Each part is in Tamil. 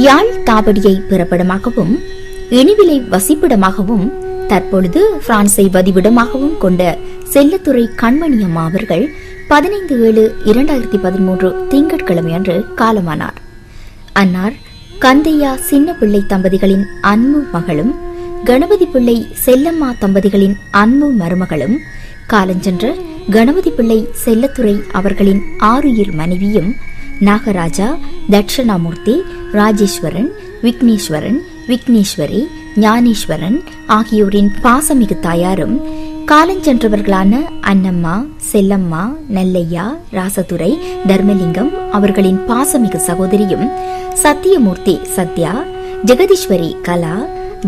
யாழ் தாவடியை பிறப்பிடமாகவும் இனிவிலை வசிப்பிடமாகவும் தற்பொழுது பிரான்சை வதிவிடமாகவும் கொண்ட செல்லத்துறை கண்மணி அம்மா அவர்கள் 15/7/2013 திங்கட்கிழமை அன்று காலமானார். அன்னார் கந்தையா சின்ன பிள்ளை தம்பதிகளின் அன்பு மகளும், கணபதி பிள்ளை செல்லம்மா தம்பதிகளின் அன்பு மருமகளும், காலஞ்சென்ற கணபதி பிள்ளை செல்லத்துறை அவர்களின் ஆருயிர் மனைவியும், நாகராஜா, தட்சணாமூர்த்தி, ராஜேஸ்வரன், விக்னேஸ்வரன், விக்னேஸ்வரி, ஞானேஸ்வரன் ஆகியோரின் பாசமிகு தாயாரும், காலஞ்சென்றவர்களான அன்னம்மா, செல்லம்மா, நெல்லையா, ராசதுரை, தர்மலிங்கம் அவர்களின் பாசமிகு சகோதரியும், சத்தியமூர்த்தி சத்யா, ஜெகதீஸ்வரி கலா,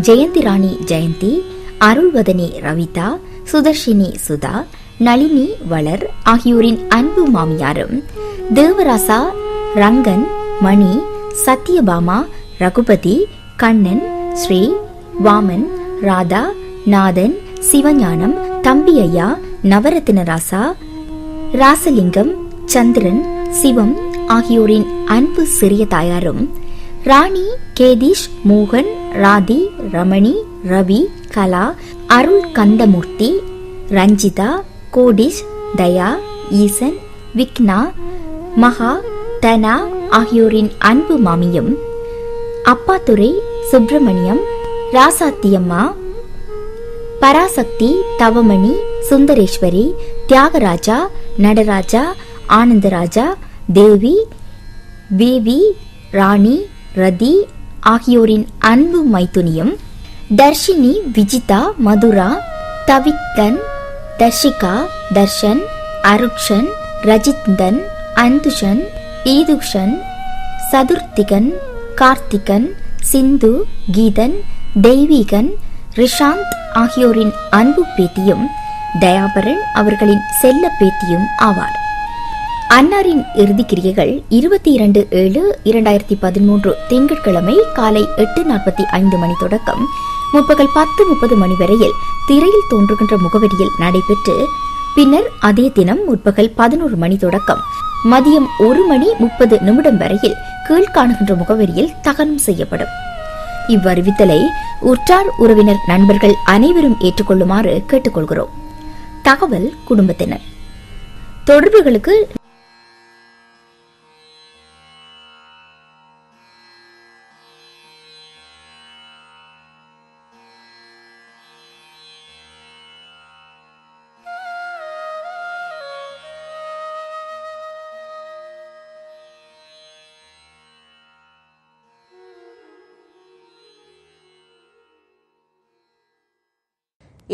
ஜெயந்தி ராணி ஜெயந்தி, அருள்வதனி ரவிதா, சுதர்ஷினி சுதா, நளினி வளர் ஆகியோரின் அன்பு மாமியாரும், தேவராசா, ரங்கன், மணி, சத்யபாமா, ரகுபதி, கண்ணன், ஸ்ரீ, வாமன், ராதா, நாதன், சிவஞானம், தம்பி ஐயா, நவரத்தின ராசா, ராசலிங்கம், சந்திரன், சிவம் ஆகியோரின் அன்பு சிறிய தாயாரும், ராணி, கேதீஷ், மோகன், ராதி, ரமணி, ரவி, கலா, அருள் கந்தமூர்த்தி, ரஞ்சிதா, கோடிஷ், தயா, ஈசன், விக்னா, மகா, தனா ஆகியோரின் அன்பு மாமியும், அப்பாத்துரை, சுப்பிரமணியம், ராசாத்தியம்மா, பராசக்தி, தவமணி, சுந்தரேஸ்வரி, தியாகராஜா, நடராஜா, ஆனந்தராஜா, தேவி, வேவி, ராணி, ரதி ஆகியோரின் அன்பு மைத்துனியும், தர்ஷினி, விஜிதா, மதுரா, தவித்தன், தர்ஷிகா, தர்ஷன், அருட்சன், ரஜிந்தன், அந்துஷன், ஈதுஷன், சதுர்த்திகன், கார்த்திகன், சிந்து, கீதன், தெய்வீகன், ரிஷாந்த் ஆகியோரின் அன்பு பேத்தியும், தயாபரன் அவர்களின் செல்ல பேத்தியும் ஆவார். அன்னாரின் இறுதிக்கிரியைகள் 22/7/2013 திங்கட்கிழமை காலை 8:45 மணி தொடக்கம் முற்பகல் 10:30 மணி வரையில் திரையில் தோன்றுகின்ற முகவரியில் நடைபெற்று, பின்னர் அதே தினம் முற்பகல் 11 மணி தொடக்கம் மதியம் 1:30 வரையில் கீழ்காணுகின்ற முகவரியில் தகனம் செய்யப்படும். இவ்வறிவித்தலை உற்றார் உறவினர் நண்பர்கள் அனைவரும் ஏற்றுக்கொள்ளுமாறு கேட்டுக்கொள்கிறோம். தகவல் குடும்பத்தினர். தொடர்புகளுக்கு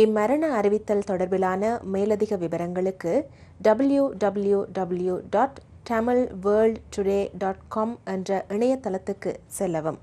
இம்மரண அறிவித்தல் தொடர்பிலான மேலதிக விவரங்களுக்கு www.tamilworldtoday.com என்ற இணையதளத்துக்கு செல்லவும்.